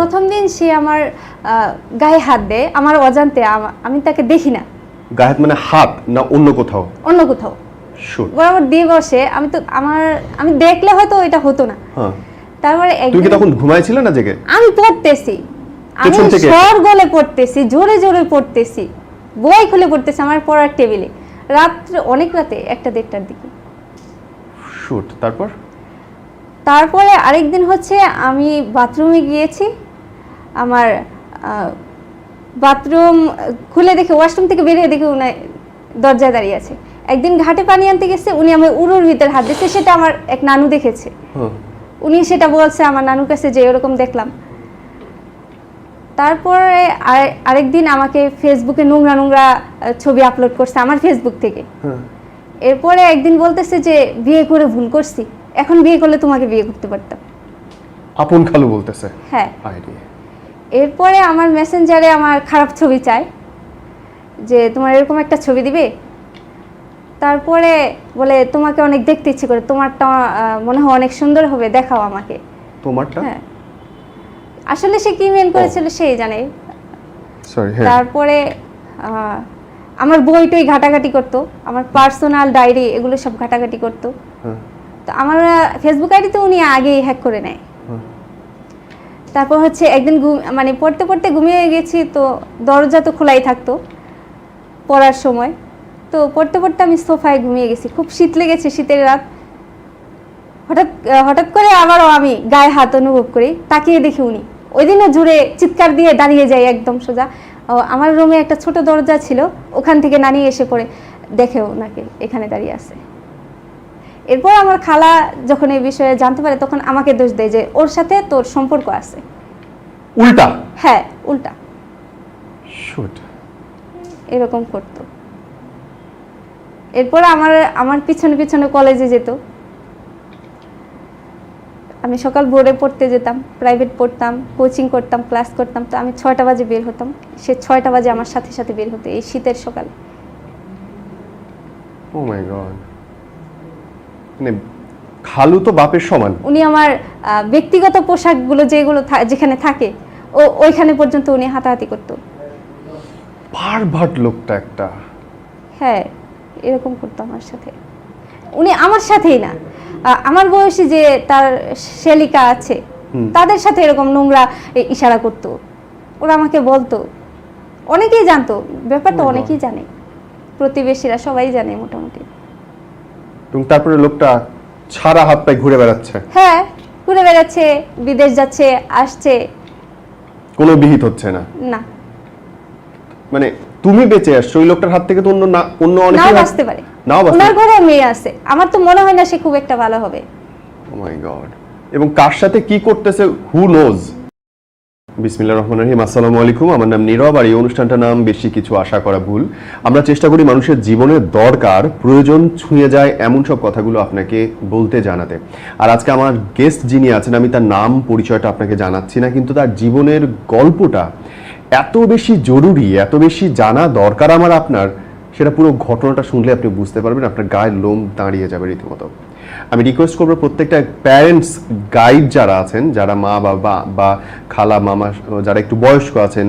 প্রথম দিন সে আমার গায়ে হাত দেয়, আমার অজান্তে, আমি তাকে দেখি না। গায়ে হাত মানে হাত না অন্য কোথাও? অন্য কোথাও। শুট বরাবর দিয়ে বসে, আমি দেখলে হয়তো এটা হতো না। হ্যাঁ। তারপরে তুমি কি তখন ঘুমাইছিলে না জেগে? আমি পড়তেছি, আমি স্বর গলে পড়তেছি, জোরে জোরে পড়তেছি, বই খুলে পড়তেছি আমার পড়ার টেবিলে, রাত্রে অনেক রাতে 1টা-1:30টার দিকে। শুট। তারপরে আরেকদিন হচ্ছে আমি বাথরুমে গিয়েছি, আমার বাথরুম খুলে দেখে, ওয়াশরুম থেকে বেরিয়ে দেখে উনি দরজায় দাঁড়িয়ে আছে। একদিন ঘাটে পানি আনতে গেছে, উনি আমার উড়োর ভিতরে হাত দিয়েছে, সেটা আমার এক নানু দেখেছে। উনি সেটা বলছে আমার নানুর কাছে যে এরকম দেখলাম। তারপরে আরেকদিন আমাকে ফেসবুকে নোংরা নোংরা ছবি আপলোড করছে আমার ফেসবুক থেকে। এরপরে একদিন বলতেছে যে বিয়ে করে ভুল করছি, এখন বিয়ে করলে তোমাকে বিয়ে করতে পারতাম। আপন খালু বলতেছে? হ্যাঁ। এরপরে আমার মেসেঞ্জারে আমার খারাপ ছবি চায়, যে তোমার এরকম একটা ছবি দিবে। তারপরে বলে তোমাকে অনেক দেখতে ইচ্ছে করে, তোমারটা মনে হয় অনেক সুন্দর হবে, দেখাও আমাকে তোমারটা। হ্যাঁ, আসলে সে কি মেল করেছিল সেই জানে। সরি। তারপরে আমার বইটই ঘাটাঘাটি করতো, আমার পার্সোনাল ডায়েরি এগুলো সব ঘাটাঘাটি করতো। তো আমার ফেসবুক আইডি তো উনি আগেই হ্যাক করে নেয়। তারপর হচ্ছে একদিন মানে পড়তে পড়তে ঘুমিয়ে গেছি, তো দরজা তো খোলাই থাকতো পড়ার সময়। তো পড়তে পড়তে আমি সোফায় ঘুমিয়ে গেছি, খুব শীত লেগেছে, শীতের রাত। হঠাৎ করে আবারও আমি গায়ে হাত অনুভব করি, তাকিয়ে দেখি উনি ওই দিনও জুড়ে চিৎকার দিয়ে দাঁড়িয়ে যায় একদম সোজা। আমার রুমে একটা ছোট দরজা ছিল, ওখান থেকে নানিয়ে এসে পড়ে দেখে ওনাকে এখানে দাঁড়িয়ে আছে। এরপর আমার খালা যখন এই বিষয়ে জানতে পারে, তখন আমাকে দোষ দেয় যে ওর সাথে তোর সম্পর্ক আছে। উল্টা? হ্যাঁ, উল্টা। শুট। এরকম করতো। এরপর আমার পিছনে পিছনে কলেজে যেত। আমি সকাল ভোরে পড়তে যেতাম, প্রাইভেট পড়তাম, কোচিং করতাম, ক্লাস করতাম। তো আমি 6টা বাজে বের হতাম, সে 6টা বাজে আমার সাথে সাথে বের হতো এই শীতের সকালে। ও মাই গড। মানে খালু তো বাপের সমান। উনি আমার ব্যক্তিগত পোশাকগুলো যেগুলো যেখানে থাকে ওইখানে পর্যন্ত উনি হাতাহাতি করতো। পারভার্ট লোকটা একটা। হ্যাঁ, এরকম করতো আমার সাথে। উনি আমার সাথেই না, আমার বয়সী যে তার শেলিকা আছে তাদের সাথে এরকম নোংরা ইশারা করতো। ওরা আমাকে বলতো, অনেকেই জানতো ব্যাপারটা, অনেকেই জানে, প্রতিবেশীরা সবাই জানে মোটামুটি। এবং তারপরে লোকটা ছাড়া হাত পায়ে ঘুরে বেড়াচ্ছে? হ্যাঁ, ঘুরে বেড়াচ্ছে, বিদেশ যাচ্ছে, আসছে, কোনো বিহিত হচ্ছে না। না। মানে তুমি বেঁচে আসছো, ওই লোকটার হাত থেকে তো অন্য অনেকেই বাঁচতে পারে। ওনার ঘরে মেয়ে আছে, আমার তো মনে হয় না সে খুব একটা ভালো হবে। ও মাই গড। এবং কার সাথে কি করতেছে হু নোজ। বিসমিল্লাহির রহমানির রহিম। আসসালামু আলাইকুম, আমার নাম নীরব, আর এই অনুষ্ঠানটার নাম বেশি কিছু আশা করা ভুল। আমরা চেষ্টা করি মানুষের জীবনের দরকার, প্রয়োজন ছুঁয়ে যায় এমন সব কথাগুলো আপনাকে বলতে, জানাতে। আর আজকে আমার গেস্ট যিনি আছেন, আমি তার নাম পরিচয়টা আপনাকে জানাচ্ছি না, কিন্তু তার জীবনের গল্পটা এত বেশি জরুরি, এত বেশি জানা দরকার আমার আপনার, সেটা পুরো ঘটনাটা শুনলে আপনি বুঝতে পারবেন, আপনার গায়ের লোম দাঁড়িয়ে যাবে রীতিমতো। আমি রিকোয়েস্ট করবো প্রত্যেকটা প্যারেন্টস গাইড যারা আছেন, যারা মা বাবা বা খালা মামা যারা একটু বয়স্ক আছেন,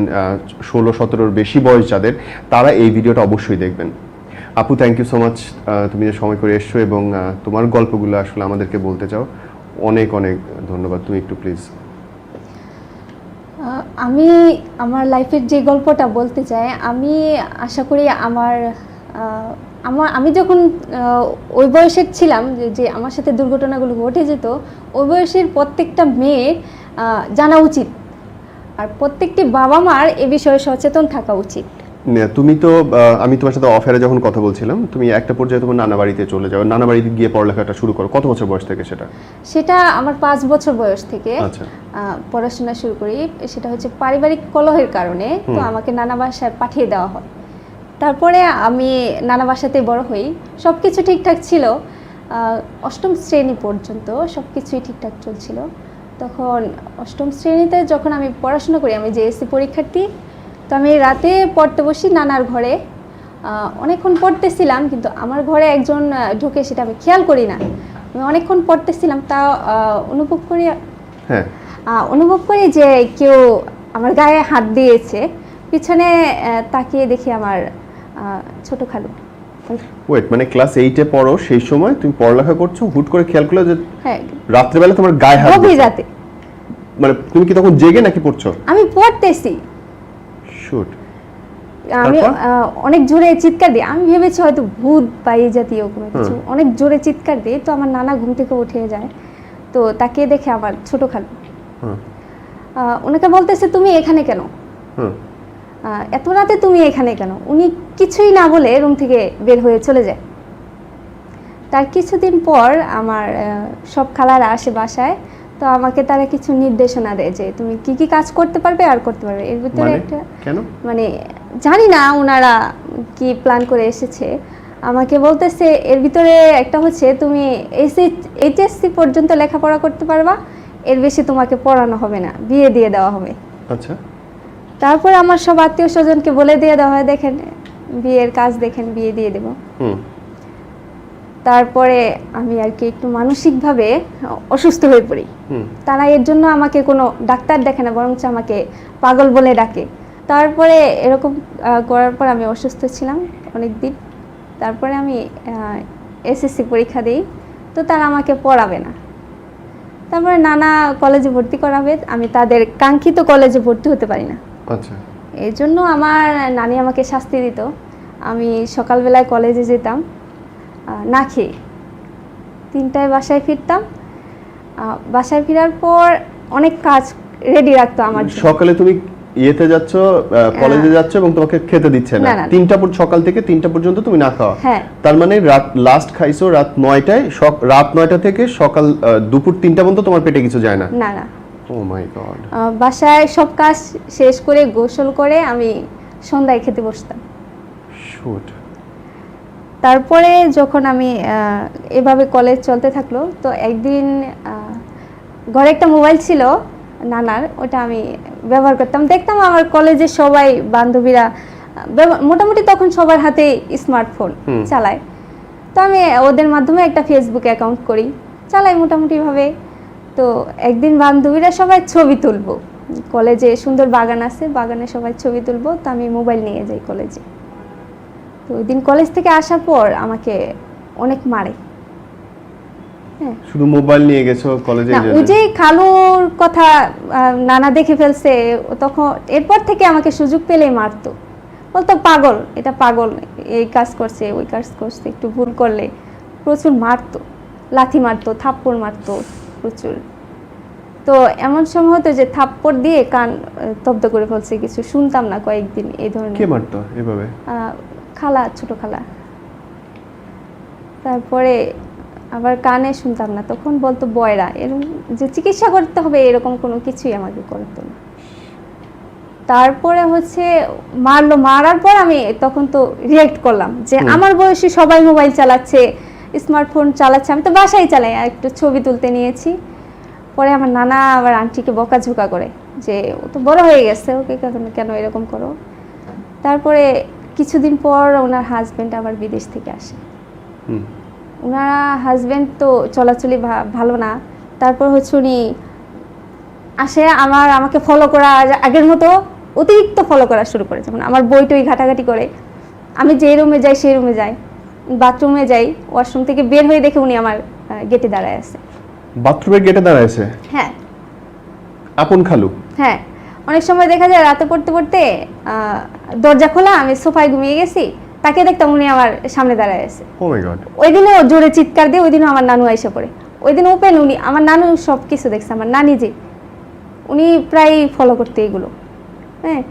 16-17 বেশি বয়স যাদের, তারা এই ভিডিওটা অবশ্যই দেখবেন। আপু, থ্যাংক ইউ সো মাচ, তুমি যে সময় করে এসছো এবং তোমার গল্পগুলো আসলে আমাদেরকে বলতে চাও, অনেক অনেক ধন্যবাদ। তুমি একটু প্লিজ। আমি আমার লাইফের যে গল্পটা বলতে চাই, আমি আশা করি আমি যখন ওই বয়সের ছিলাম, যে আমার সাথে দুর্ঘটনাগুলো ঘটে যেত, ওই বয়সের প্রত্যেকটা মেয়ের জানা উচিত, আর প্রত্যেকটি বাবা মার এ বিষয়ে সচেতন থাকা উচিত। তুমি তো, আমি তোমার সাথে অফারে যখন কথা বলছিলাম, তুমি একটা পর্যায়ে তোমার নানা বাড়িতে চলে যাও, নানা বাড়িতে গিয়ে পড়ালেখাটা শুরু করো। কত বছর বয়স থেকে সেটা আমার 5 বছর বয়স থেকে পড়াশোনা শুরু করি। সেটা হচ্ছে পারিবারিক কলহের কারণে, তো আমাকে নানা বাসায় পাঠিয়ে দেওয়া হয়। তারপরে আমি নানা বাসাতেই বড় হই, সব কিছু ঠিকঠাক ছিল, 8ম শ্রেণী পর্যন্ত সব কিছুই ঠিকঠাক চলছিল। তখন 8ম শ্রেণীতে যখন আমি পড়াশোনা করি, আমি JSC পরীক্ষার্থী, তো আমি রাতে পড়তে বসি নানার ঘরে। অনেকক্ষণ পড়তেছিলাম, কিন্তু আমার ঘরে একজন ঢুকে, সেটা আমি খেয়াল করি না। আমি অনেকক্ষণ পড়তেছিলাম, তা অনুভব করি অনুভব করি যে কেউ আমার গায়ে হাত দিয়েছে, পিছনে তাকিয়ে দেখি আমার ছোট খালু। ওয়েট, মানে ক্লাস 8 এ পড়ো, সেই সময় তুমি পড়ালেখা করছো, হুট করে খেয়াল করলে যে হ্যাঁ রাত্রেবেলা তোমার গায়ে হাত গভীর দিয়েছে। রাতে। মানে তুমি কি তখন জেগে নাকি পড়ছো? আমি পড়তেছি, শুট। আমি অনেক জোরে চিৎকার দিই, আমি ভেবেছি হয়তো ভূত বা এই জাতীয় কোনো কিছু, অনেক জোরে চিৎকার দিই। তো আমার নানা ঘুম থেকে উঠে যায়, তো তাকিয়ে দেখে আমার ছোট খালু। ওনাকে বলতেছে তুমি এখানে কেন, এত রাতে তুমি এখানে কেন? উনি কিছুই না বলে রুম থেকে বের হয়ে চলে যায়। তার কিছুদিন পর আমার সব খালারা আসে বাসায়, তো আমাকে তারা কিছু নির্দেশনা দেয় যে তুমি কি কি কাজ করতে পারবে আর করতে পারবে। এর ভিতরে একটা মানে জানি না ওনারা কি প্ল্যান করে এসেছে, আমাকে বলতেছে এর ভিতরে একটা হচ্ছে তুমি এইচএসসি পর্যন্ত লেখাপড়া করতে পারবা, এর বেশি তোমাকে পড়ানো হবে না, বিয়ে দিয়ে দেওয়া হবে। আচ্ছা। তারপর আমার সব আত্মীয় স্বজনকে বলে দিয়ে দেওয়া হয়, দেখেন বিয়ের কাজ দেখেন, বিয়ে দিয়ে দেব। তারপরে আমি আর কি একটু মানসিকভাবে অসুস্থ হয়ে পড়ি। তারা এর জন্য আমাকে কোনো ডাক্তার দেখে না, বরঞ্চ আমাকে পাগল বলে ডাকে। তারপরে এরকম করার পর আমি অসুস্থ ছিলাম অনেক দিন। তারপরে আমি এসএসসি পরীক্ষা দিই, তো তারা আমাকে পড়াবে না। তারপরে নানা কলেজে ভর্তি করাবে, আমি তাদের কাঙ্ক্ষিত কলেজে ভর্তি হতে পারি না। আচ্ছা। এই জন্য আমার নানি আমাকে শাস্তি দিত। আমি সকালবেলায় কলেজে যেতাম না খেয়ে, 3টায় বাসায় ফিরতাম। বাসায় ফেরার পর অনেক কাজ রেডি রাখতো আমার জন্য। সকালে তুমি ইয়েতে যাচ্ছ, কলেজে যাচ্ছ এবং তোমাকে খেতে দিচ্ছে না, 3টা সকাল থেকে 3টা পর্যন্ত তুমি না খাওয়া। হ্যাঁ। তার মানে লাস্ট খাইছো রাত 9টায়, রাত 9টা থেকে সকাল দুপুর 3টা পর্যন্ত তোমার পেটে কিছু যায় না? না না। ও মাই গড। বাসায় সব কাজ শেষ করে গোসল করে আমি সন্ধ্যায় খেতে বসতাম। শুট। তারপরে যখন আমি এভাবে কলেজ চলতে থাকলো, তো একদিন ঘরে একটা মোবাইল ছিল নানার, ওটা আমি ব্যবহার করতাম। দেখতাম আমার কলেজের সবাই বান্ধবীরা মোটামুটি তখন সবার হাতে স্মার্টফোন চালায়, তো আমি ওদের মাধ্যমে একটা ফেসবুক অ্যাকাউন্ট করি, চালাই মোটামুটিভাবে। তো একদিন বান্ধবীরা সবাই ছবি তুলবো, কলেজে সুন্দর বাগান আছে, বাগানে সবাই ছবি তুলবো, তো আমি মোবাইল নিয়ে যাই কলেজে। তো ওই দিন কলেজ থেকে আসার পর আমাকে অনেক মারে। হ্যাঁ, শুধু মোবাইল নিয়ে গেছো কলেজে? না, ওই যে খালুর কথা নানা দেখে ফেলছে, তখন এরপর থেকে আমাকে সুযোগ পেলেই মারতো, বলতো পাগল, এটা পাগল, এই কাজ করছে ওই কাজ করছে, একটু ভুল করলে প্রচুর মারতো, লাথি মারতো, থাপ্পড় মারতো প্রচুর। তো এমন সময় হতো যে থাপ্পড় দিয়ে কান তব্দ করে ফেলছে, কিছু শুনতাম না কয়েকদিন। এই ধরনের। কে মারতো এভাবে? খালা, ছোট খালা। তারপরে আবার কানে শুনতাম না, তখন বলতো বয়রা, এরকম যে চিকিৎসা করতে হবে এরকম কোনো কিছুই আমাকে করতো না। তারপরে হচ্ছে মারলো, মারার পর আমি তখন তো রিঅ্যাক্ট করলাম যে আমার বয়সী সবাই মোবাইল চালাচ্ছে, স্মার্টফোন চালাচ্ছে, আমি তো বাসায় চালাই, আর একটু ছবি তুলতে নিয়েছি। পরে আমার নানা আবার আন্টিকে বকাঝোকা করে যে ও তো বড় হয়ে গেছে, ওকে কেন এরকম করো। তারপরে কিছুদিন পর ওনার হাজবেন্ড আবার বিদেশ থেকে আসে। ওনার হাজবেন্ড তো চলাচলি ভালো না। তারপর হচ্ছে উনি আসে, আমাকে ফলো করা আগের মতো অতিরিক্ত ফলো করা শুরু করে, যেমন আমার বইটই ঘাটাঘাটি করে, আমি যে রুমে যাই সেই রুমে যাই, বাথরুমে যাই, ওয়াশরুম থেকে বের হয়ে দেখে উনি আমার গেটে দাঁড়ায় আছে। বাথরুমের গেটে দাঁড়ায় আছে? হ্যাঁ। আপন খালু? হ্যাঁ, অনেক সময় দেখা যায় রাতে পড়তে পড়তে দরজা খোলা, আমি সোফায় ঘুমিয়ে গেছি, তাকে দেখতাম উনি আমার সামনে দাঁড়ায় আছে। ও মাই গড। ওই দিনও জোরে চিৎকার দিয়ে, ওই দিনও আমার নানু আইসা পড়ে, ওই দিন ওপেন, উনি আমার নানু সব কিছু দেখছে, আমার নানি যে উনি প্রায় ফলো করতে এগুলো। হ্যাঁ,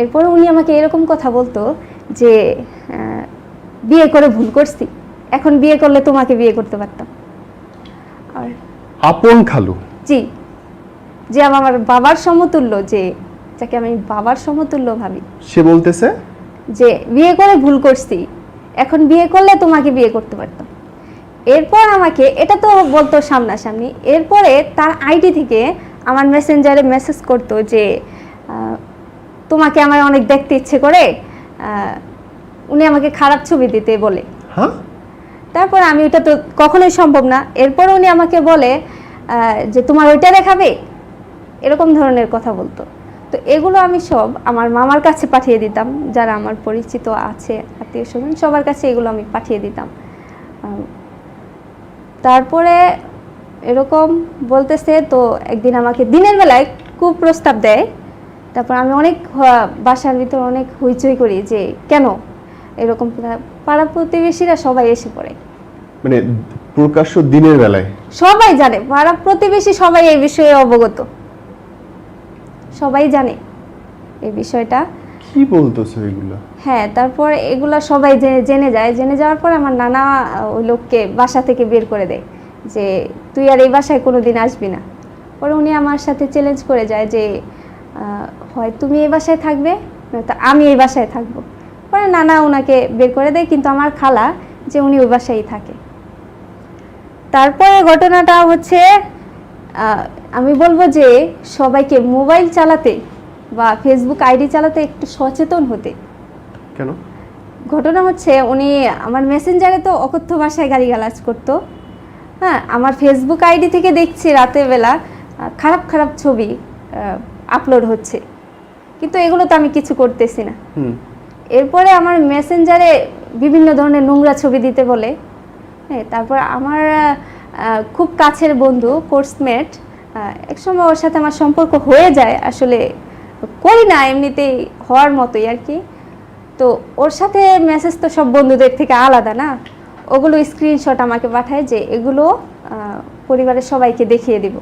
এরপরে উনি আমাকে এরকম কথা বলতো যে বিয়ে করে ভুল করছি, এখন বিয়ে করলে তোমাকে বিয়ে করতে পারতাম। আর আপন খালু? জি, যে আমার বাবার সমতুল্য, যে যাকে আমি বাবার সমতুল্য ভাবি, সে বলতেছে যে বিয়ে করে ভুল করছি, এখন বিয়ে করলে তোমাকে বিয়ে করতে পারতাম। এরপর আমাকে এটা তো বলতো সামনাসামনি, এরপরে তার আইডি থেকে আমার মেসেঞ্জারে মেসেজ করতো যে তোমাকে আমার অনেক দেখতে ইচ্ছে করে, উনি আমাকে খারাপ ছবি দিতে বলে। হ্যাঁ। তারপর আমি ওটা তো কখনোই সম্ভব না। এরপর উনি আমাকে বলে যে তোমার ওইটা দেখাবে, এরকম ধরনের কথা বলতো। তো এগুলো আমি সব আমার মামার কাছে পাঠিয়ে দিতাম, যারা আমার পরিচিত আছে আত্মীয় স্বজন সবার কাছে এগুলো আমি পাঠিয়ে দিতাম। তারপরে এরকম বলতেছে, তো একদিন আমাকে দিনের বেলায় খুব প্রস্তাব দেয়। তারপর আমি অনেক বাসার ভিতর অনেক হইচই করি যে কেন এরকম, পাড়া প্রতিবেশীরা সবাই এসে পড়ে, মানে প্রকাশ্য দিনের বেলায় সবাই জানে, পাড়া প্রতিবেশী সবাই এই বিষয়ে অবগত, সবাই জানে এই বিষয়টা। কি বলতেছো এগুলো? হ্যাঁ, তারপর এগুলা সবাই জেনে যায়। জেনে যাওয়ার পর আমার নানা ওই লোককে বাসা থেকে বের করে দেয় যে তুই আর এই বাসায় কোনোদিন আসবি না। পরে উনি আমার সাথে চ্যালেঞ্জ করে যায় যে হয় তুমি এই বাসায় থাকবে, নয়তো আমি এই বাসায় থাকবো। পরে নানা ওনাকে বের করে দেয়, কিন্তু আমার খালা যে উনি ওই বাসায়ই থাকে। তারপরে ঘটনাটা হচ্ছে, আমি বলবো যে সবাইকে মোবাইল চালাতে বা ফেসবুক আইডি চালাতে একটু সচেতন হতে। কেন? ঘটনা হচ্ছে উনি আমার মেসেঞ্জারে তো অকথ্য ভাষায় গালিগালাজ করতো। হ্যাঁ, আমার ফেসবুক আইডি থেকে দেখছি রাতের বেলা খারাপ খারাপ ছবি আপলোড হচ্ছে, কিন্তু এগুলো তো আমি কিছু করতেছি না। এরপরে আমার মেসেঞ্জারে বিভিন্ন ধরনের নোংরা ছবি দিতে বলে। হ্যাঁ, তারপর আমার খুব কাছের বন্ধু কোর্সমেট, একসময় ওর সাথে আমার সম্পর্ক হয়ে যায়, আসলে করি না এমনিতেই হওয়ার মতোই আর কি। তো ওর সাথে মেসেজ তো সব বন্ধুদের থেকে আলাদা না, ওগুলো স্ক্রিনশট আমাকে পাঠায় যে এগুলো পরিবারের সবাইকে দেখিয়ে দিব।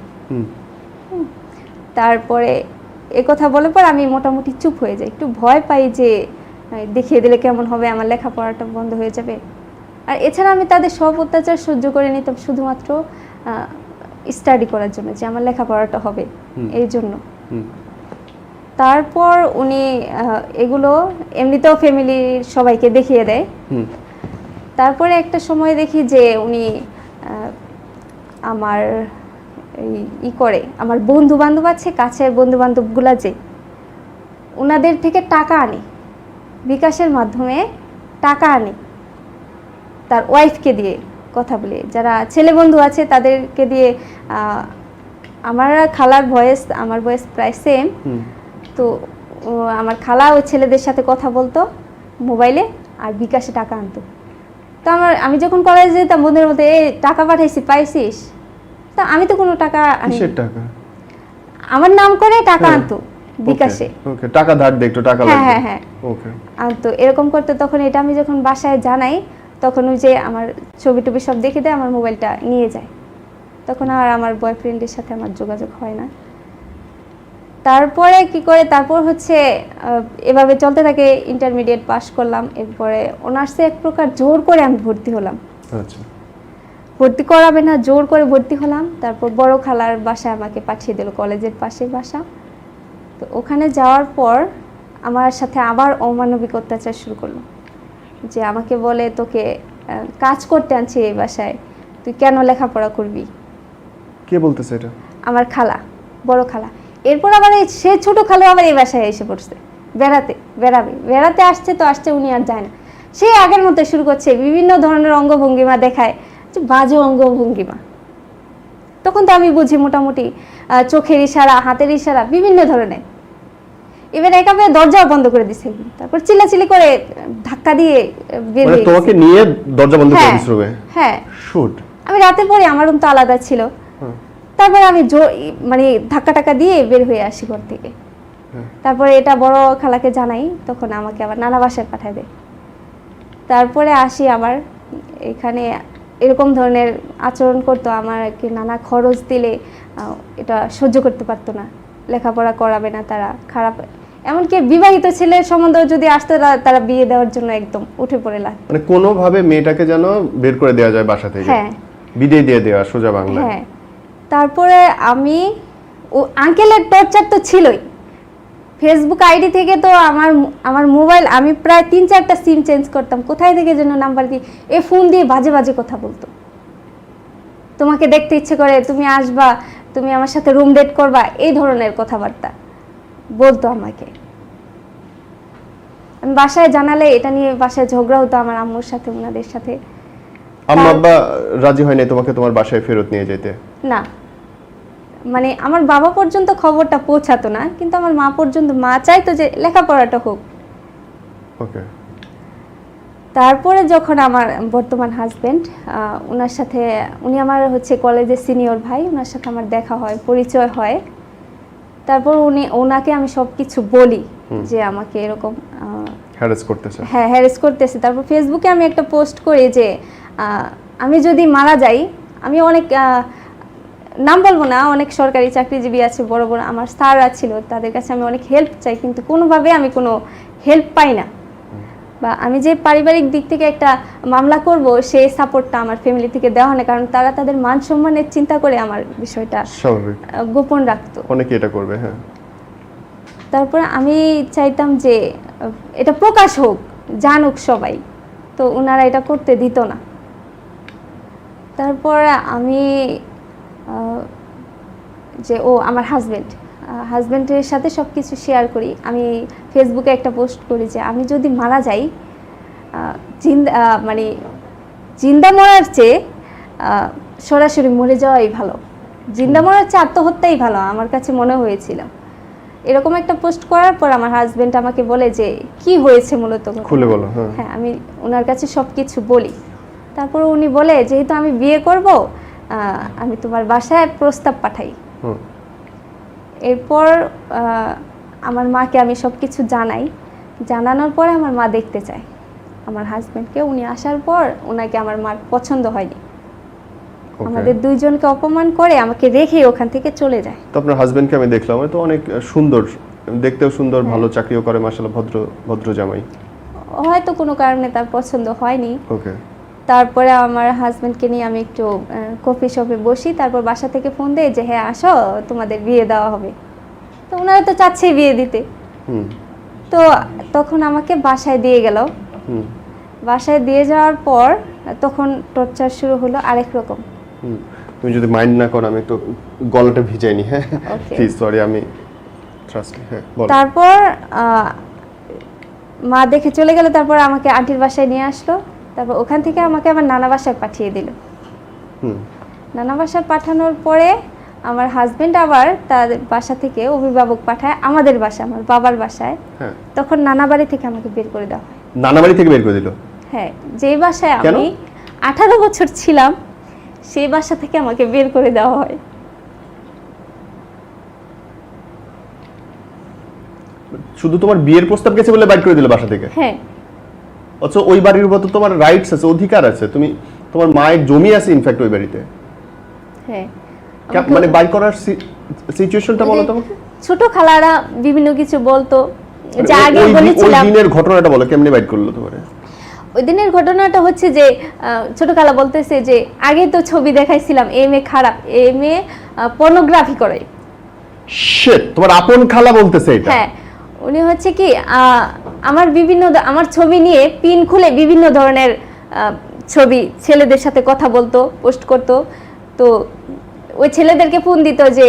তারপরে কথা বলে পর আমি মোটামুটি চুপ হয়ে যাই, একটু ভয় পাই যে দেখিয়ে দিলে কেমন হবে, আমার লেখাপড়াটা বন্ধ হয়ে যাবে। আর এছাড়া আমি তাদের সব অত্যাচার সহ্য করে নিতাম শুধুমাত্র স্টাডি করার জন্য, যে আমার লেখাপড়াটা হবে এই জন্য। তারপর উনি এগুলো এমনিতেও ফ্যামিলির সবাইকে দেখিয়ে দেয়। তারপরে একটা সময় দেখি যে উনি আমার করে আমার বন্ধু বান্ধব আছে, কাছের বন্ধু বান্ধবগুলা যে ওনাদের থেকে টাকা আনে, বিকাশের মাধ্যমে টাকা আনে তার ওয়াইফকে দিয়ে কথা বলে, যারা ছেলে বন্ধু আছে তাদেরকে দিয়ে। আমার খালার বয়স আমার বয়স প্রায় সেম, তো আমার খালা ওই ছেলেদের সাথে কথা বলতো মোবাইলে আর বিকাশে টাকা আনতো। তো আমি যখন কলেজে যেতাম বন্ধুদের মধ্যে টাকা পাঠাইছি পাইছিস, তা আমি তো কোনো টাকা আমার নাম করে টাকা আনতো বিকাশে, ওকে টাকা ধার দে একটু টাকা লাগবে, হ্যাঁ হ্যাঁ ওকে আনতো এরকম করতে। তখন এটা আমি যখন বাসায় জানাই তখন ওই যে আমার ছবি টবি সব দেখে দেয়, আমার মোবাইলটা নিয়ে যায়। তখন আর আমার বয়ফ্রেন্ডের সাথে আমার যোগাযোগ হয় না। তারপরে কি করে, তারপর হচ্ছে এভাবে চলতে থাকে। ইন্টারমিডিয়েট পাস করলাম, এরপরে অনার্সে এক প্রকার জোর করে আমি ভর্তি হলাম। আচ্ছা, ভর্তি করাবে না, জোর করে ভর্তি হলাম। তারপর বড় খালার বাসায় আমাকে পাঠিয়ে দিল, কলেজের পাশে বাসা। তো ওখানে যাওয়ার পর আমার সাথে আবার অমানবিক অত্যাচার শুরু করলো, যে আমাকে বলে তোকে কাজ করতে আনছি এই বাসায়, তুই কেন লেখাপড়া করবি। কে বলতেছে এটা? আমার খালা, বড় খালা। এরপর আবার সে ছোট খালা আবার এই বাসায় এসে পড়ছে বেড়াতে আসছে, তো আসছে, উনি আর যায় না। সে আগের মতো শুরু করছে বিভিন্ন ধরনের অঙ্গভঙ্গিমা দেখায়, যে বাজে অঙ্গভঙ্গিমা। তখন তো আমি বুঝি মোটামুটি, চোখের ইশারা, হাতের ইশারা, বিভিন্ন ধরনের। এবার একেবারে দরজাও বন্ধ করে দিছে, তারপর চিল্লাচিল্লি করে ধাক্কা দিয়ে বের হয়ে গেছে। তোমাকে নিয়ে দরজা বন্ধ করে দিছিল? হ্যাঁ, শুট। আমি রাতে পরে আমার রুম তো আলাদা ছিল। তারপরে আমি মানে ধাক্কা টাক্কা দিয়ে বের হয়ে আসি ঘর থেকে। তারপরে এটা বড় খালাকে জানাই, তখন আমাকে আবার নানা বাসায় পাঠায় দেয়। তারপরে আসি আবার এখানে, এরকম ধরনের আচরণ করতো। আমাকে নানা খরচ দিলে এটা সহ্য করতে পারতো না, লেখাপড়া করাবে না তারা, খারাপ। এমনকি বিবাহিত ছেলের সম্বন্ধ যদি আসতো তারা বিয়ে দেওয়ার জন্য একদম উঠে পড়ে লাগতো, মানে কোনোভাবে মেয়েটাকে যেন বের করে দেওয়া যায় বাসা থেকে। হ্যাঁ, বিদায় দিয়ে দেওয়া সোজা বাংলা। হ্যাঁ। তারপরে আমি আঙ্কেলের টর্চার তো ছিলই। ফেসবুক আইডি থেকে তো আমার মোবাইল, আমি প্রায় 3-4টা সিম চেঞ্জ করতাম, কোথায় থেকে যেন নাম্বার দিয়ে ফোন দিয়ে বাজে বাজে কথা বলতো। তোমাকে দেখতে ইচ্ছে করে, তুমি আসবা, তুমি আমার সাথে রুম ডেট করবা, এই ধরনের কথাবার্তা বলতো আমাকে। আমি বাসায় জানালে এটা নিয়ে বাসায় ঝগড়া হতো আমার আম্মুর সাথে, ওনাদের সাথে। আম্মা আব্বা রাজি হয় না তোমাকে তোমার বাসায় ফেরত নিয়ে যেতে? না, মানে আমার বাবা পর্যন্ত খবরটা পৌঁছাতো না, কিন্তু আমার মা পর্যন্ত, মা চাইতো যে লেখাপড়াটা হোক। ওকে। তারপরে যখন আমার বর্তমান হাজবেন্ড, ওনার সাথে, উনি আমার হচ্ছে কলেজের সিনিয়র ভাই, ওনার সাথে আমার দেখা হয়, পরিচয় হয়। তারপর ওনাকে আমি সব কিছু বলি যে আমাকে এরকম হ্যারাস করতেছে। হ্যাঁ, হ্যারাস করতেছে। তারপর ফেসবুকে আমি একটা পোস্ট করি যে আমি যদি মারা যাই, আমি অনেক নাম বলবো না, অনেক সরকারি চাকরিজীবী আছে, বড় বড় আমার স্যাররা ছিল, তাদের কাছে আমি অনেক হেল্প চাই, কিন্তু কোনোভাবে আমি কোনো হেল্প পাই না। বা আমি যে পারিবারিক দিক থেকে একটা মামলা করব, সেই সাপোর্টটা আমার ফ্যামিলি থেকে দেওয়া হয় না, কারণ তারা তাদের মান সম্মানের চিন্তা করে আমার বিষয়টা স্বাভাবিক গোপন রাখতো। অনেকে এটা করবে। হ্যাঁ। তারপরে আমি চাইতাম যে এটা প্রকাশ হোক, জানুক সবাই, তো ওনারা এটা করতে দিত না। তারপর আমি যে আমার হাজব্যান্ডের সাথে সব কিছু শেয়ার করি। আমি ফেসবুকে একটা পোস্ট করি যে আমি যদি মারা যাই, মানে জিন্দা মরার চেয়ে সরাসরি মরে যাওয়াই ভালো, জিন্দা মরার চেয়ে আত্মহত্যাই ভালো আমার কাছে মনে হয়েছিল। এরকম একটা পোস্ট করার পর আমার হাজব্যান্ড আমাকে বলে যে কি হয়েছে মূলত, খুলে বলো। হ্যাঁ, আমি ওনার কাছে সব কিছু বলি। তারপর উনি বলে, যেহেতু আমি বিয়ে করব, আমি তোমার বাসায় প্রস্তাব পাঠাই। এরপর আমার মাকে আমি সব কিছু জানাই। জানানোর পরে আমার মা দেখতে চায় আমার হাজব্যান্ডকে। উনি আসার পর ওনাকে আমার মার পছন্দ হয়নি, আমাদের দুইজনকে অপমান করে আমাকে রেখে ওখান থেকে চলে যায়। তো আপনার হাজবেন্ডকে আমি দেখলাম, তো অনেক সুন্দর, দেখতেও সুন্দর, ভালো চাকরিও করে, মাশাআল্লাহ, ভদ্র জামাই। হয়তো কোনো কারণে তার পছন্দ হয়নি। ওকে। তারপরে আমার হাজবেন্ডকে নিয়ে আমি একটু কফি শপে বসি। তারপর বাসা থেকে ফোন দেয় যে হ্যাঁ আসো, তোমাদের বিয়ে দেওয়া হবে। তো ওনারা তো চাচ্ছেই বিয়ে দিতে। তো তখন আমাকে বাসায় দিয়ে গেল। বাসায় দিয়ে যাওয়ার পর তখন টর্চার শুরু হলো আরেক রকম। তুমি যদি মাইন্ড না করো, আমি একটু গলাটা ভিজাই নি। হ্যাঁ প্লিজ, সরি, আমি ট্রাস্ট মি। হ্যাঁ বলো। তারপর মা দেখে চলে গেল। তারপর আমাকে আন্টির বাসায় নিয়ে আসলো। তারপর ওখান থেকে আমাকে আমার নানা বাসায় পাঠিয়ে দিল। নানা বাসায় পাঠানোর পরে আমার হাজবেন্ড আবার তার বাসা থেকে অভিভাবক পাঠায় আমাদের বাসায়, আমার বাবার বাসায়। তখন নানা বাড়ি থেকে আমাকে বের করে দেওয়া হয়। নানা বাড়ি থেকে বের করে দিল? হ্যাঁ, যে বাসায় আমি 18 বছর ছিলাম, সেই বাসা থেকে আমাকে বের করে দেওয়া হয়। শুধু তোমার বিয়ের প্রস্তাব গেছে বলে বাইর করে দিল বাসা থেকে? হ্যাঁ। আচ্ছা, ওই বাড়ির উপর তো তোমার রাইটস আছে, অধিকার আছে, তুমি, তোমার মায়ের জমি আছে ইনফ্যাক্ট ওই বাড়িতে। হ্যাঁ, মানে বাইর করার সিচুয়েশনটা বলো তো। ছোট খালারা বিভিন্ন কিছু বলতো, যে আগে বলেছিলাম। ওই দিনের ঘটনাটা বলো, কেমনে বাইর করলো তোমারে? ওই দিনের ঘটনাটা হচ্ছে যে ছোট খালা বলতেছে যে আগে তো ছবি দেখাইছিলাম, এই মেয়ে খারাপ, এই মেয়ে পর্নোগ্রাফি করে। শিট, তোমার আপন খালা বলতেছে এটা? হ্যাঁ, উনি হচ্ছে কি আমার ছবি নিয়ে পিন খুলে বিভিন্ন ধরনের ছবি ছেলেদের সাথে কথা বলতো, পোস্ট করতো। তো ওই ছেলেদেরকে ফোন দিত যে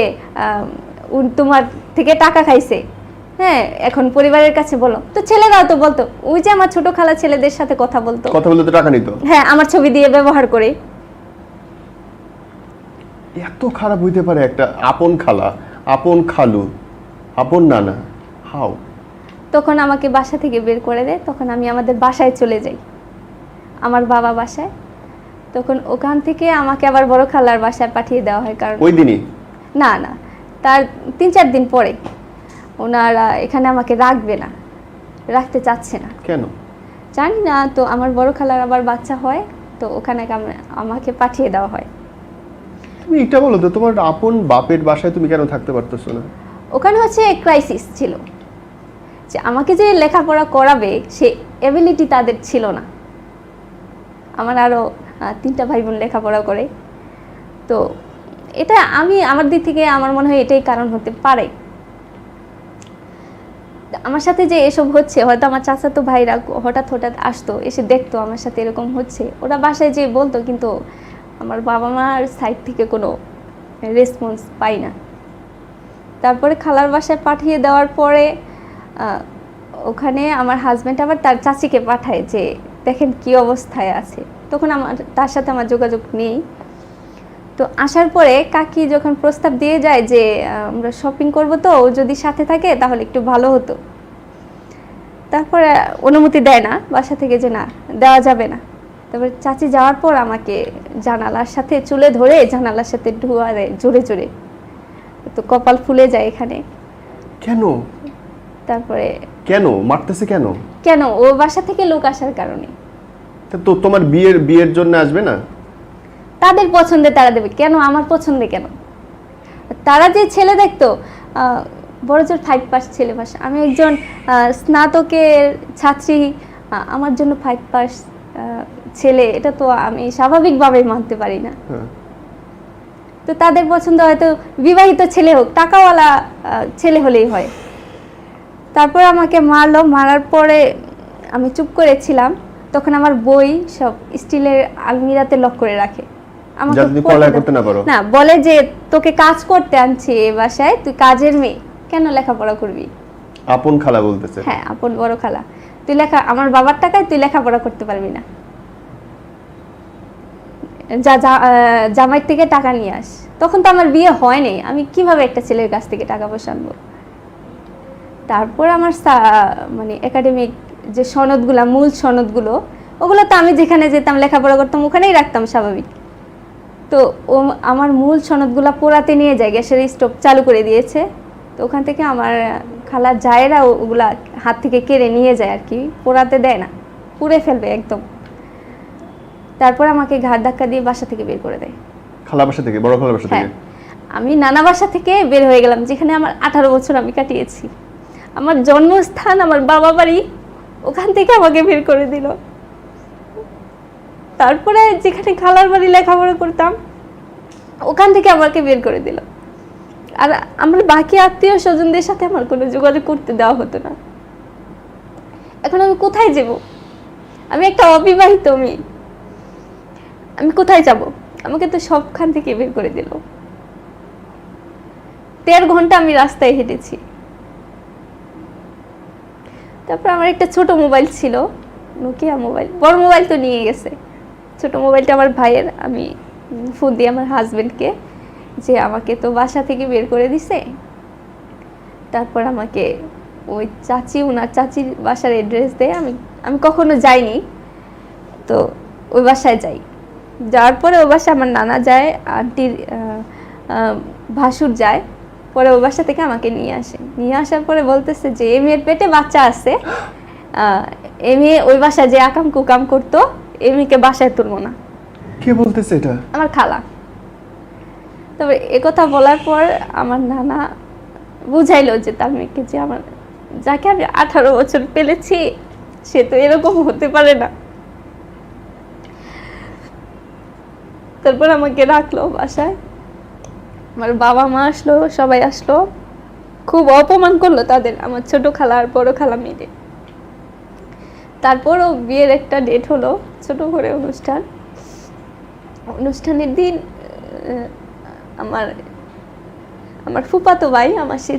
তোমার থেকে টাকা খাইছে, হ্যাঁ, এখন পরিবারের কাছে বলো। তো ছেলেরাও তো বলতো, ওই যে আমার ছোট খালা ছেলেদের সাথে কথা বলতো, কথা বলতে টাকা নিত। হ্যাঁ, আমার ছবি দিয়ে ব্যবহার করে। এত খারাপ হইতে পারে একটা আপন খালা, আপন খালু, আপন নানা? হাউ? তখন আমাকে বাসা থেকে বের করে দেয়। তখন আমি আমাদের বাসায় চলে যাই, আমার বাবা বাসায়। তখন ওখান থেকে আমাকে আবার বড় খালার বাসায় পাঠিয়ে দেওয়া হয়। কারণ ওই দিনই? না, তার 3-4 দিন পরে। ওনারা এখানে আমাকে রাখতে চাচ্ছে না। কেন জানি না। তো আমার বড় খালার আবার বাচ্চা হয়, তো ওখানে আমাকে পাঠিয়ে দেওয়া হয়। তুমি এটা বলো তো, তোমার আপন বাপের বাসায় তুমি কেন থাকতে পারতেছো না? ওখানে হচ্ছে ক্রাইসিস ছিল, যে আমাকে যে লেখাপড়া করাবে সে এবিলিটি তাদের ছিল না। আমার আরও 3টা ভাই বোন লেখাপড়া করে। তো এটা আমার দিক থেকে আমার মনে হয় এটাই কারণ হতে পারে। আমার সাথে যে এসব হচ্ছে, হয়তো আমার চাচাতো ভাইরা হঠাৎ আসতো, এসে দেখতো আমার সাথে এরকম হচ্ছে, ওরা বাসায় যেয়ে বলতো, কিন্তু আমার বাবা মার সাইড থেকে কোনো রেসপন্স পাই না। তারপরে খালার বাসায় পাঠিয়ে দেওয়ার পরে ওখানে আমার হাজব্যান্ড আবার তার চাচিকে পাঠায় যে দেখেন কি অবস্থায় আছে। তখন তার সাথে আমার যোগাযোগ নেই। তো আসার পরে কাকি যখন প্রস্তাব দিয়ে যায় যে আমরা শপিং করব, তো ও যদি সাথে থাকে তাহলে একটু ভালো হতো। তারপরে অনুমতি দেয় না বাসা থেকে, যে না দেওয়া যাবে না। তারপর চাচি যাওয়ার পর আমাকে জানালার সাথে চুলে ধরে জানালার সাথে ধোয়া দেয় জোরে জোরে, তো কপাল ফুলে যায় এখানে। কেন? তারপরে কেন মারতেছে কেন? কেন? ও বাসা থেকে লোক আসার কারণে। তো তোমার বিয়ের জন্য আসবে না? তাদের পছন্দে তারা দেবে, কেন আমার পছন্দে কেন? তারা যে ছেলে দেখতো, বড়জোর 5 পাস ছেলে পাস, আমি একজন স্নাতকের ছাত্রী, আমার জন্য 5 পাস ছেলে, এটা তো আমি স্বাভাবিকভাবেই মানতে পারি না। তো তাদের পছন্দ হয়তো বিবাহিত ছেলে হোক, টাকাওয়ালা ছেলে হলেই হয়। তারপর আমাকে মারলো, মারার পরে আমি চুপ করেছিলাম। তখন আমার বই সব স্টিলের আলমিরাতে লক করে রাখে, আমাকে করতে না পারো না, বলে যে তোকে কাজ করতে আনছি এই বাসায়, তুই কাজের মেয়ে, কেন লেখাপড়া করবি? আপন খালা বলতেছে? হ্যাঁ, আপন বড় খালা। তুই আমার বাবার টাকায় তুই লেখাপড়া করতে পারবি না, জামাই থেকে টাকা নিয়ে আস। তখন তো আমার বিয়ে হয়নি, আমি কিভাবে একটা ছেলের কাছ থেকে টাকা পয়সা আনবো? তারপর আমার মানে একাডেমিক যে সনদগুলো, মূল সনদগুলো, ওগুলো তো আমি যেখানে যেতাম লেখাপড়া করতাম ওখানেই রাখতাম স্বাভাবিক। তো ও আমার মূল সনদগুলো পোড়াতে নিয়ে যায়, গ্যাসের স্টোভ চালু করে দিয়েছে। তো ওখান থেকে আমার খালার জায়েরা ওগুলা হাত থেকে কেড়ে নিয়ে যায় আর কি, পোড়াতে দেয় না, পুড়ে ফেলবে একদম। তারপর আমাকে ঘাড় ধাক্কা দিয়ে বাসা থেকে বের করে দেয়। খালা বাসা থেকে? বড় খালা বাসা থেকে? আমি নানা বাসা থেকে বের হয়ে গেলাম, যেখানে আমার 18 বছর আমি কাটিয়েছি। আমার জন্মস্থান, আমার বাবা বাড়ি, ওখান থেকে আমাকে বের করে দিল। তারপরে যেখানে খালার বাড়ি লেখাপড়া করতাম ওখান থেকে আমাকে বের করে দিল। আর আমার বাকি আত্মীয় স্বজনদের সাথে আমার কোনো যোগাযোগ করতে দেওয়া হতো না। এখন আমি কোথায় যাব? আমি একটা অবিবাহিত মেয়ে, আমি কোথায় যাব? আমাকে তো সবখান থেকে বের করে দিল। 13 ঘন্টা আমি রাস্তায় হেঁটেছি। তারপর আমার একটা ছোট মোবাইল ছিল, নোকিয়া মোবাইল, বড় মোবাইল তো নিয়ে গেছে। ছোট মোবাইলটা আমার ভাইয়ের, আমি ফোন দিই আমার হাজবেন্ডকে যে আমাকে তো বাসা থেকে বের করে দিছে। তারপর আমাকে ওই চাচি, ওনার চাচির বাসার অ্যাড্রেস দেয়। আমি কখনো যাইনি, তো ওই বাসায় যাই। যাওয়ার পরে ওই বাসায় আমার নানা যায়, আন্টির ভাসুর যায়। পরে ওই বাসা থেকে আমাকে নিয়ে আসে। নিয়ে আসার পরে বলতেছে যে এই মেয়ের পেটে বাচ্চা আছে, এই মেয়ে ওই বাসায় যে আকাম কুকাম করতো, এই মেয়েকে বাসায় তুলবো না। কে বলতেছে এটা? আমার খালা। তবে একথা বলার পর আমার নানা বুঝাইলো যে তার মেয়েকে, যে আমার যাকে আমি 18 বছর পেলেছি সে তো এরকম হতে পারে না। তারপর আমাকে রাখলো বাসায়, আমার বাবা মা আসলো, সবাই আসলো, খুব অপমান করলো তাদের, আমার ছোট খালা আর বড় খালা মিলে। তারপরও বিয়ের একটা ডেট হলো, ছোট করে অনুষ্ঠানের দিন আমার ফুফাতো ভাই, আমার সেই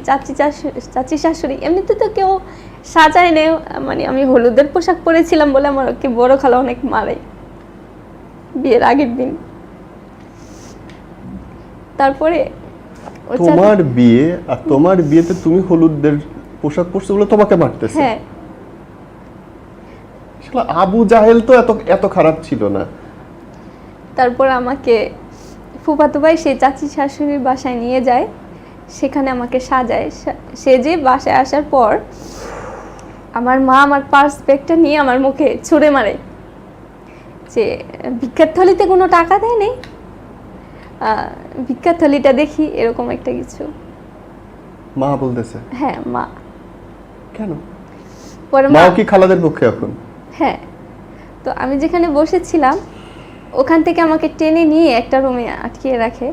চাচি শাশুড়ি, এমনিতে তো কেউ সাজায় নেই, মানে আমি হলুদের পোশাক পরেছিলাম বলে আমার কি বড় খালা অনেক মারে বিয়ের আগের দিন। তারপরে তোমার বিয়ে, আর তোমার বিয়েতে তুমি হলুদের পোশাক পরছো বলে তোমাকে মারতেছে? হ্যাঁ। শালা আবু জাহেল তো এত খারাপ ছিল না। তারপর আমাকে ফুফাতো ভাই সেই চাচি শাশুড়ির বাসায় নিয়ে যায়, সেখানে আমাকে সাজায়। সেজে বাসায় আসার পর আমার মা আমার পার্স ব্যাগটা নিয়ে আমার মুখে ছুঁড়ে মারে যে ভিক্ষার থলিতে কোনো টাকা দেয় নেই, ভিক্ষার থলিটা দেখি, এরকম একটা কিছু। মা বলতেছে? হ্যাঁ, মা। কেন? পরে মা কি খালাদের পক্ষে এখন? হ্যাঁ। তো আমি যেখানে বসেছিলাম ওখান থেকে আমাকে টেনে নিয়ে একটা রুমে আটকিয়ে রাখে।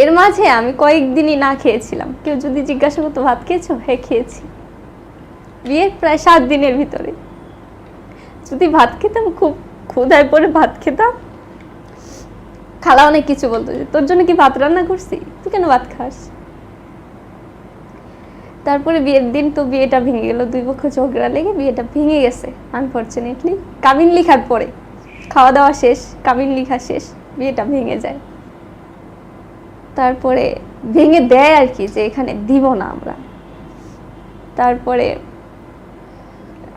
এর মাঝে আমি কয়েকদিনই না খেয়েছিলাম। কেউ যদি জিজ্ঞাসা করতো ভাত খেয়েছো? হ্যাঁ খেয়েছি। বিয়ের প্রায় 7 দিনের ভিতরে যদি ভাত খেতাম, খুব ক্ষুধায় পড়ে ভাত খেতাম, খালা অনেক কিছু বলতো যে তোর জন্য কি ভাত রান্না করছি, তুই কেন ভাত খাস। তারপরে বিয়ের দিন তো বিয়েটা ভেঙে গেল, 2 পক্ষ ঝগড়া লেগে বিয়েটা ভেঙে গেছে আনফরচুনেটলি। কাবিন লিখার পরে, খাওয়া দাওয়া শেষ, কাবিন লিখা শেষ, বিয়েটা ভেঙে যায়। তারপরে ভেঙে দেয় আর কি, যে এখানে দিব না আমরা। তারপরে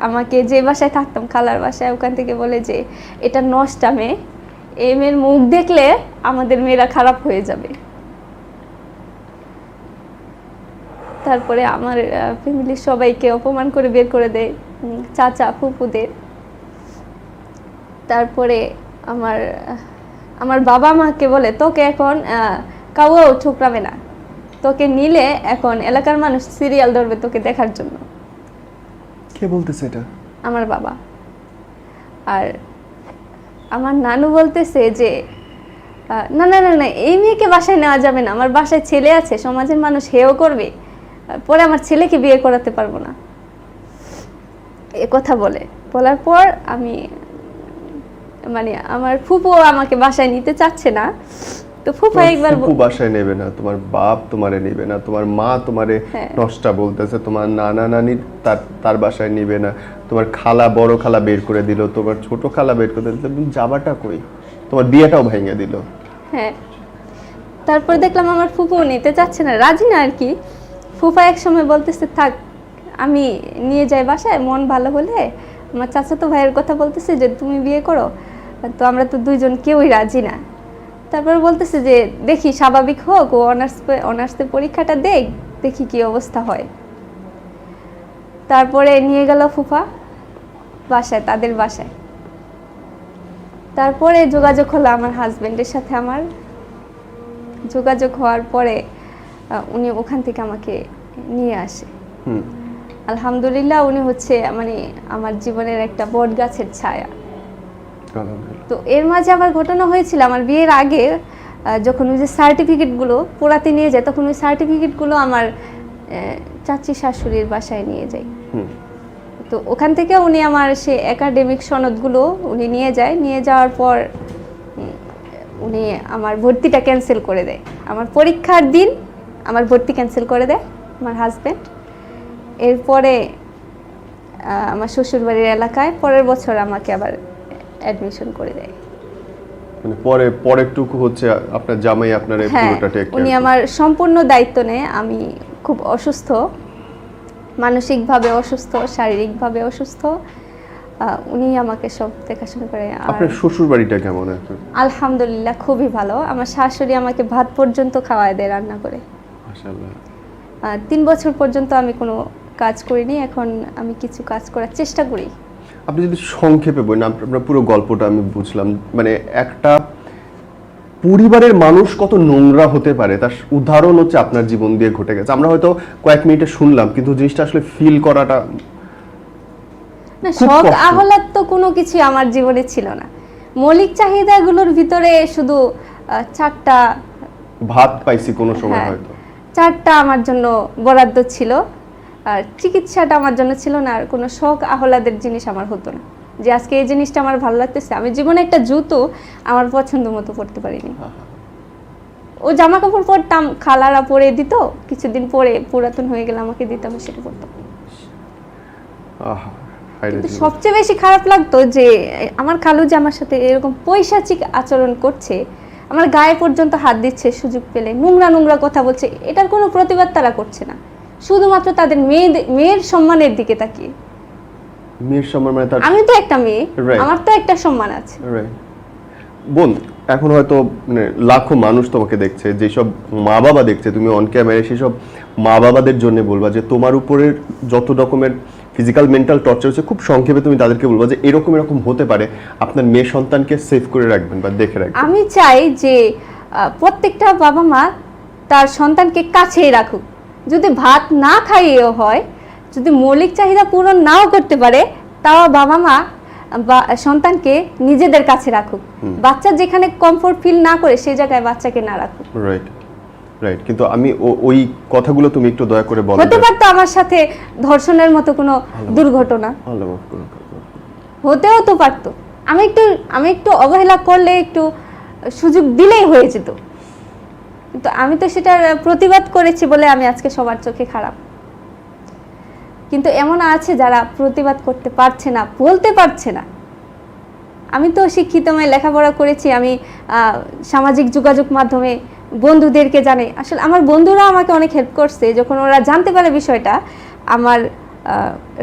আমাকে যে বাসায় থাকতাম, খালার বাসায়, ওখান থেকে বলে যে এটা নষ্টা মেয়ে, এই মেয়ের মুখ দেখলে আমাদের মেয়েরা খারাপ হয়ে যাবে। তারপরে আমার ফ্যামিলির সবাইকে অপমান করে বের করে দেয়, চাচা ফুপুদের। তারপরে আমার বাবা মাকে বলে তোকে এখন কাউও ঠুকরাবে না, তোকে নিলে এখন এলাকার মানুষ সিরিয়াল ধরবে তোকে দেখার জন্য। কে বলতেছে এটা? আমার বাবা। আর আমার নানু বলতেছে যে না না না না, এই মেয়েকে বাসায় নেওয়া যাবে না, আমার বাসায় ছেলে আছে, সমাজের মানুষ হেও করবে, পরে আমার ছেলেকে বিয়ে করাতে পারবো না, এ কথা বলার পর আমি মানে আমার ফুপু আমাকে বাসায় নিতে চাচ্ছে না। তো ফুপা একবার ফুপু বাসায় নেবে না, তোমার বাপ তোমারে নেবে না, তোমার মা তোমারে নষ্টা বলতেছে, তোমার নানা নানি তার বাসায় নেবে না, তোমার খালা বড় খালা বের করে দিল, তোমার ছোট খালা বের করে দিল, তুমি যাবাটা কই? তোমার বিয়েটাও ভেঙে দিল। হ্যাঁ, তারপর দেখলাম আমার ফুপু নিতে চাচ্ছে না, রাজি না আর কি। ফুপা এক সময় বলতেছে থাক আমি নিয়ে যাই বাসায়, মন ভালো হলে। আমার চাচাতো ভাইয়ের কথা বলতেছে যে তুমি বিয়ে করো, তো আমরা তো দুইজন কেউই রাজি না। তারপর বলতেছে যে দেখি স্বাভাবিক হোক, ও অনার্সে পরীক্ষাটা দেখি কি অবস্থা হয়। তারপরে নিয়ে গেল ফুফা বাসায়, তাদের বাসায়। তারপরে যোগাযোগ হলো আমার হাজবেন্ডের সাথে। আমার যোগাযোগ হওয়ার পরে উনি ওখান থেকে আমাকে নিয়ে আসে। আলহামদুলিল্লাহ, উনি হচ্ছে মানে আমার জীবনের একটা বট গাছের ছায়া। তো এর মাঝে আবার ঘটনা হয়েছিল আমার বিয়ের আগে, যখন ওই যে সার্টিফিকেটগুলো পোড়াতে নিয়ে যায়, তখন ওই সার্টিফিকেটগুলো আমার চাচি শাশুড়ির বাসায় নিয়ে যায়। তো ওখান থেকে উনি আমার সে একাডেমিক সনদগুলো উনি নিয়ে যায়। নিয়ে যাওয়ার পর উনি আমার ভর্তিটা ক্যান্সেল করে দেয়। আমার পরীক্ষার দিন আমার ভর্তি ক্যান্সেল করে দেয় আমার হাজব্যান্ড। এরপরে আমার শ্বশুরবাড়ির এলাকায় পরের বছর আমাকে আবার অ্যাডমিশন করে দেয়। মানে পরেরটুকু হচ্ছে আপনার জামাই আপনার পুরোটা টেক কেয়ার। উনি আমার সম্পূর্ণ দায়িত্ব নেয়। আমি খুব অসুস্থ, মানসিকভাবে অসুস্থ, শারীরিকভাবে অসুস্থ, উনি আমাকে সব দেখাশোনা করে। আপনার শ্বশুর বাড়িটা কেমন এখন? আলহামদুলিল্লাহ খুবই ভালো। আমার শাশুড়ি আমাকে ভাত পর্যন্ত খাওয়ায় দেয় রান্না করে। মাশাআল্লাহ। 3 বছর পর্যন্ত আমি কোনো কাজ করিনি, এখন আমি কিছু কাজ করার চেষ্টা করি। আপনি যদি সংক্ষেপে বলেন, আপনার পুরো গল্পটা আমি বুঝলাম, মানে একটা পরিবারের মানুষ কত নোংরা হতে পারে তার উদাহরণ হচ্ছে আপনার জীবন দিয়ে ঘটে গেছে। আমরা হয়তো কয়েক মিনিটে শুনলাম, কিন্তু জিনিসটা আসলে ফিল করাটা না, শখ আহ্লাদ তো কোনো কিছু আমার জীবনে ছিল না। মৌলিক চাহিদাগুলোর ভিতরে শুধু 4টা ভাত পাইছি কোনো সময়, হয়তো 4টা আমার জন্য বরাদ্দ ছিল, আর চিকিৎসাটা আমার জন্য ছিল না। আর কোনো শখ আহ্লাদের জিনিস আমার হতো না, যে আজকে এই জিনিসটা আমার ভালো লাগতেছে। আমি জীবনে একটা জুতো আমার পছন্দ মতো পরতে পারিনি। ও জামা কাপড় পরতাম, খালারা পরে দিত, কিছুদিন পরে পুরাতন হয়ে গেলে আমাকে দিত, আমি সেটা পরতাম। কিন্তু সবচেয়ে বেশি খারাপ লাগতো যে আমার খালু যে আমার সাথে এরকম পৈশাচিক আচরণ করছে, আমার গায়ে পর্যন্ত হাত দিচ্ছে সুযোগ পেলে, নোংরা নোংরা কথা বলছে, এটার কোনো প্রতিবাদ তারা করছে না, শুধুমাত্র তাদের মেয়ের সম্মানের দিকে তাকিয়ে। মেয়ের সম্মান মানে আমি তো একটা মেয়ে, আমার তো একটা সম্মান আছে। বোন, এখন হয়তো মানে লাখো মানুষ তোমাকে দেখছে, যেসব মা বাবা দেখছে, তুমি অন ক্যামেরায় সেসব মা বাবাদের জন্য বলবা যে তোমার উপরে যত রকমের ফিজিক্যাল মেন্টাল টর্চার হচ্ছে, খুব সংক্ষেপে তুমি তাদেরকে বলবা যে এরকম হতে পারে, আপনার মেয়ে সন্তানকে সেভ করে রাখবেন বা দেখে রাখবেন। আমি চাই যে প্রত্যেকটা বাবা মা তার সন্তানকে কাছেই রাখুক। যদি ভাত না খাইয়েও হয়, যদি মৌলিক চাহিদা পূরণ নাও করতে পারে, তাও বাবা মা সন্তানকে নিজেদের কাছে রাখুক। বাচ্চা যেখানে কমফোর্ট ফিল না করে সেই জায়গায় বাচ্চাকে না রাখুক। রাইট। কিন্তু আমি ওই কথাগুলো তুমি একটু দয়া করে বলো। হতে পারতো আমার সাথে ধর্ষণের মতো কোনো দুর্ঘটনা, হতেও তো পারতো। আমি একটু অবহেলা করলে, একটু সুযোগ দিলেই হয়ে যেত। কিন্তু আমি তো সেটার প্রতিবাদ করেছি বলে আমি আজকে সবার চোখে খারাপ। কিন্তু এমন আছে যারা প্রতিবাদ করতে পারছে না, বলতে পারছে না। আমি তো শিক্ষিত মেয়ে, লেখাপড়া করেছি, আমি সামাজিক যোগাযোগ মাধ্যমে বন্ধুদেরকে জানাই। আসলে আমার বন্ধুরা আমাকে অনেক হেল্প করছে, যখন ওরা জানতে পারে বিষয়টা, আমার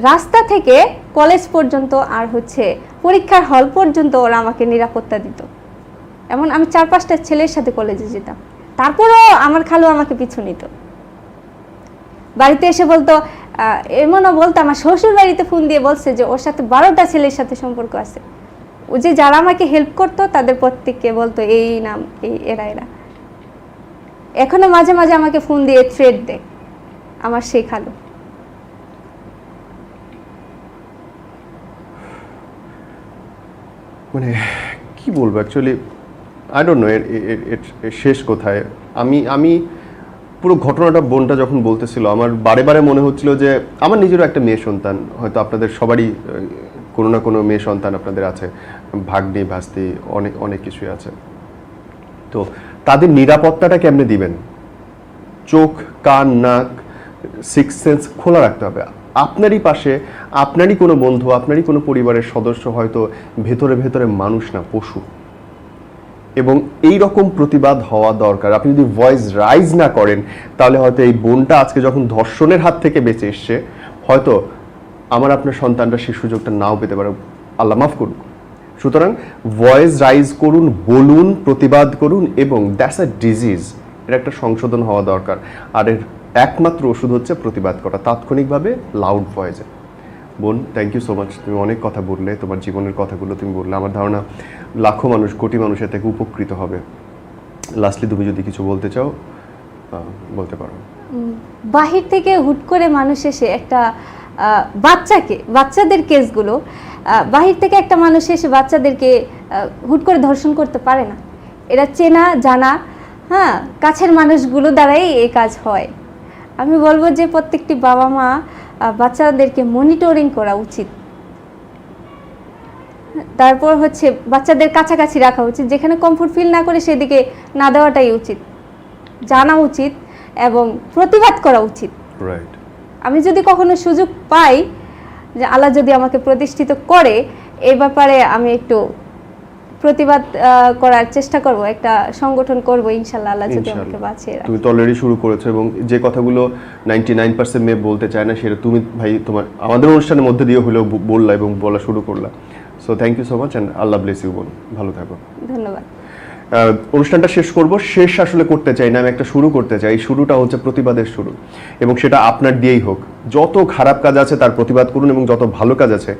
রাস্তা থেকে কলেজ পর্যন্ত আর হচ্ছে পরীক্ষার হল পর্যন্ত ওরা আমাকে নিরাপত্তা দিত। এমন আমি 4-5টা ছেলের সাথে কলেজে যেতাম, তারপরেও আমার খালু আমাকে পিছু নিত। বাড়িতে এসে বলতো, এমনও বলতো, আমার শ্বশুর বাড়িতে ফোন দিয়ে বলছে যে ওর সাথে 12টা ছেলের সাথে সম্পর্ক আছে। ও যে যারা আমাকে হেল্প করতো তাদের প্রত্যেককে বলতো এই নাম, এই এরা। এখনো মাঝে মাঝে আমাকে ফোন দিয়ে থ্রেট দেয় আমার সেই খালু। মানে কি বলবো, অ্যাকচুয়ালি আই ডোন্ট নো এর শেষ কোথায়। আমি পুরো ঘটনাটা বোনটা যখন বলতেছিল, আমার বারে বারে মনে হচ্ছিল যে আমার নিজেরও একটা মেয়ে সন্তান, হয়তো আপনাদের সবারই কোনো না কোনো মেয়ে সন্তান আপনাদের আছে, ভাগ্নি ভাস্তি অনেক অনেক কিছুই আছে। তো তাদের নিরাপত্তাটা কেমনে দিবেন? চোখ কান নাক সিক্স সেন্স খোলা রাখতে হবে। আপনারই পাশে আপনারই কোনো বন্ধু, আপনারই কোনো পরিবারের সদস্য হয়তো ভেতরে ভেতরে মানুষ না, পশু। এবং এই রকম প্রতিবাদ হওয়া দরকার। আপনি যদি ভয়েস রাইজ না করেন, তাহলে হয়তো এই বোনটা আজকে যখন ধর্ষণের হাত থেকে বেঁচে এসছে, হয়তো আমার আপনার সন্তানটা সেই সুযোগটা নাও পেতে পারে, আল্লাহ মাফ করুন। সুতরাং ভয়েস রাইজ করুন, বলুন, প্রতিবাদ করুন, এবং দ্যাটস আ ডিজিজ। এর একটা সংশোধন হওয়া দরকার। আর এর একমাত্র ওষুধ হচ্ছে প্রতিবাদ করা, তাৎক্ষণিকভাবে, লাউড ভয়েসে। বোন, থ্যাংক ইউ সো মাচ। তুমি অনেক কথা বললে, তোমার জীবনের কথাগুলো তুমি বললে। আমার ধারণা লাখো মানুষ, কোটি মানুষ এর থেকে উপকৃত হবে। লাস্টলি তুমি যদি কিছু বলতে চাও বলতে পারো। বাহির থেকে হুট করে মানুষ এসে একটা বাচ্চাদের কেসগুলো, বাহির থেকে একটা মানুষ এসে বাচ্চাদেরকে হুট করে ধর্ষণ করতে পারে না। এরা চেনা জানা, হ্যাঁ, কাছের মানুষগুলো দ্বারাই এই কাজ হয়। আমি বলবো যে প্রত্যেকটি বাবা মা বাচ্চাদেরকে মনিটরিং করা উচিত। তারপর হচ্ছে বাচ্চাদের কাছাকাছি রাখা উচিত, যেখানে কমফোর্ট ফিল না করে সেদিকে না দেওয়াটাই উচিত, জানা উচিত এবং প্রতিবাদ করা উচিত। রাইট। আমি যদি কখনো সুযোগ পাই, যে আল্লাহ যদি আমাকে প্রতিষ্ঠিত করে, এই ব্যাপারে আমি একটু প্রতিবাদ করার চেষ্টা করব, একটা সংগঠন করব ইনশাআল্লাহ, আল্লাহ যদি আমাকে বাঁচিয়ে রাখে। তুমি তো অলরেডি শুরু করেছো, এবং যে কথাগুলো 99% মেয়ে বলতে চায় না, সেটা তুমি ভাই তোমার আমাদের অনুষ্ঠানের মধ্যে দিয়ে হলেও বললা এবং বলা শুরু করলা। So thank you so much and Allah bless you বোন, ভালো থাকো। ধন্যবাদ। অনুষ্ঠানটা শেষ করব, শেষ আসলে করতে চাই না, আমি একটা শুরু করতে চাই। শুরুটা হচ্ছে প্রতিবাদের শুরু, এবং সেটা আপনার দিয়েই হোক। যত খারাপ কাজ আছে তার প্রতিবাদ করুন, এবং যত ভালো কাজ আছে